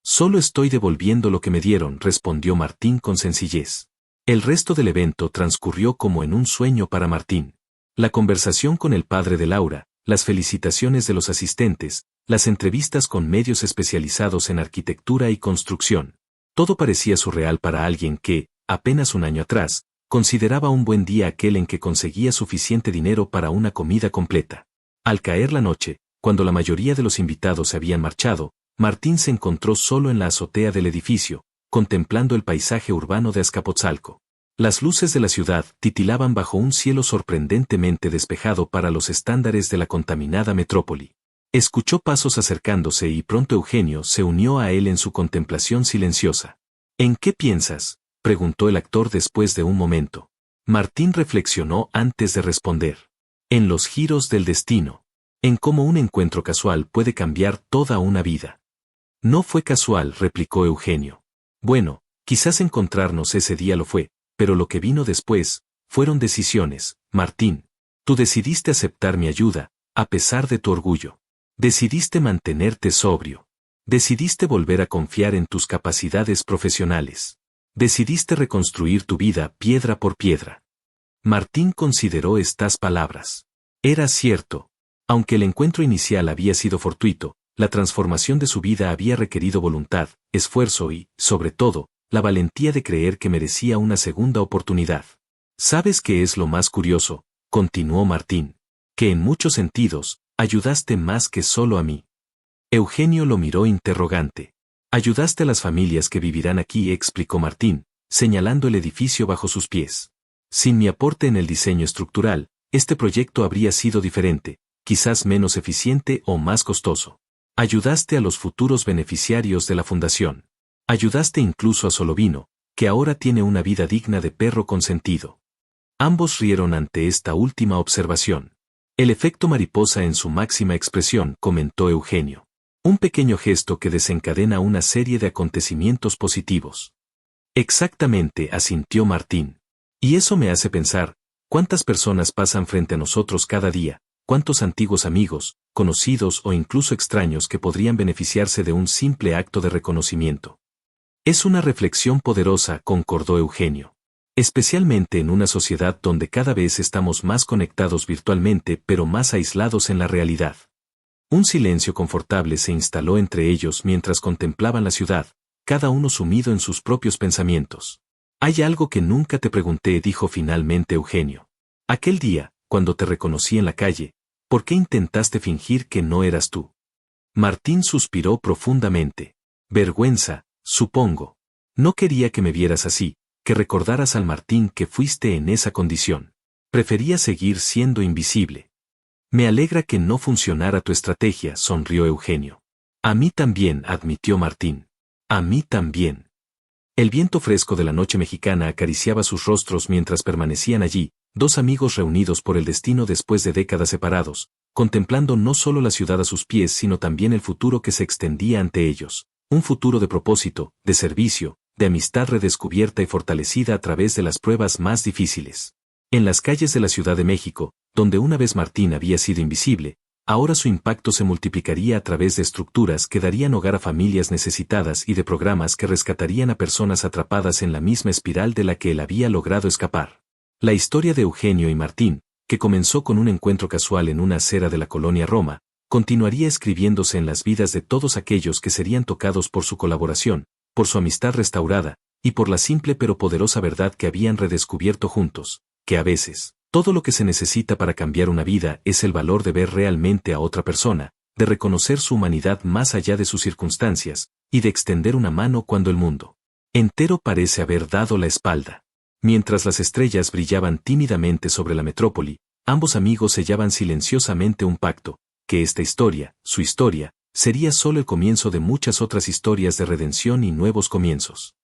Solo estoy devolviendo lo que me dieron, respondió Martín con sencillez. El resto del evento transcurrió como en un sueño para Martín. La conversación con el padre de Laura, las felicitaciones de los asistentes, las entrevistas con medios especializados en arquitectura y construcción. Todo parecía surreal para alguien que, apenas un año atrás, consideraba un buen día aquel en que conseguía suficiente dinero para una comida completa. Al caer la noche, cuando la mayoría de los invitados se habían marchado, Martín se encontró solo en la azotea del edificio, contemplando el paisaje urbano de Azcapotzalco. Las luces de la ciudad titilaban bajo un cielo sorprendentemente despejado para los estándares de la contaminada metrópoli. Escuchó pasos acercándose y pronto Eugenio se unió a él en su contemplación silenciosa. ¿En qué piensas?, preguntó el actor después de un momento. Martín reflexionó antes de responder. En los giros del destino. En cómo un encuentro casual puede cambiar toda una vida. No fue casual, replicó Eugenio. Bueno, quizás encontrarnos ese día lo fue, pero lo que vino después fueron decisiones, Martín. Tú decidiste aceptar mi ayuda, a pesar de tu orgullo. Decidiste mantenerte sobrio. Decidiste volver a confiar en tus capacidades profesionales. Decidiste reconstruir tu vida piedra por piedra. Martín consideró estas palabras. Era cierto. Aunque el encuentro inicial había sido fortuito, la transformación de su vida había requerido voluntad, esfuerzo y, sobre todo, la valentía de creer que merecía una segunda oportunidad. ¿Sabes qué es lo más curioso?, continuó Martín. Que en muchos sentidos, ayudaste más que solo a mí. Eugenio lo miró interrogante. Ayudaste a las familias que vivirán aquí, explicó Martín, señalando el edificio bajo sus pies. Sin mi aporte en el diseño estructural, este proyecto habría sido diferente, quizás menos eficiente o más costoso. Ayudaste a los futuros beneficiarios de la fundación. Ayudaste incluso a Solovino, que ahora tiene una vida digna de perro consentido. Ambos rieron ante esta última observación. El efecto mariposa en su máxima expresión, comentó Eugenio. Un pequeño gesto que desencadena una serie de acontecimientos positivos. Exactamente, asintió Martín. Y eso me hace pensar, ¿cuántas personas pasan frente a nosotros cada día? ¿Cuántos antiguos amigos, conocidos o incluso extraños que podrían beneficiarse de un simple acto de reconocimiento? Es una reflexión poderosa, concordó Eugenio. Especialmente en una sociedad donde cada vez estamos más conectados virtualmente pero más aislados en la realidad. Un silencio confortable se instaló entre ellos mientras contemplaban la ciudad, cada uno sumido en sus propios pensamientos. Hay algo que nunca te pregunté, dijo finalmente Eugenio. Aquel día, cuando te reconocí en la calle, ¿por qué intentaste fingir que no eras tú? Martín suspiró profundamente. Vergüenza, supongo. No quería que me vieras así, que recordaras al Martín que fuiste en esa condición. Prefería seguir siendo invisible. Me alegra que no funcionara tu estrategia, sonrió Eugenio. A mí también, admitió Martín. A mí también. El viento fresco de la noche mexicana acariciaba sus rostros mientras permanecían allí, dos amigos reunidos por el destino después de décadas separados, contemplando no solo la ciudad a sus pies sino también el futuro que se extendía ante ellos, un futuro de propósito, de servicio, de amistad redescubierta y fortalecida a través de las pruebas más difíciles. En las calles de la Ciudad de México, donde una vez Martín había sido invisible, ahora su impacto se multiplicaría a través de estructuras que darían hogar a familias necesitadas y de programas que rescatarían a personas atrapadas en la misma espiral de la que él había logrado escapar. La historia de Eugenio y Martín, que comenzó con un encuentro casual en una acera de la colonia Roma, continuaría escribiéndose en las vidas de todos aquellos que serían tocados por su colaboración, por su amistad restaurada, y por la simple pero poderosa verdad que habían redescubierto juntos, que a veces, todo lo que se necesita para cambiar una vida es el valor de ver realmente a otra persona, de reconocer su humanidad más allá de sus circunstancias, y de extender una mano cuando el mundo entero parece haber dado la espalda. Mientras las estrellas brillaban tímidamente sobre la metrópoli, ambos amigos sellaban silenciosamente un pacto, que esta historia, su historia, sería solo el comienzo de muchas otras historias de redención y nuevos comienzos.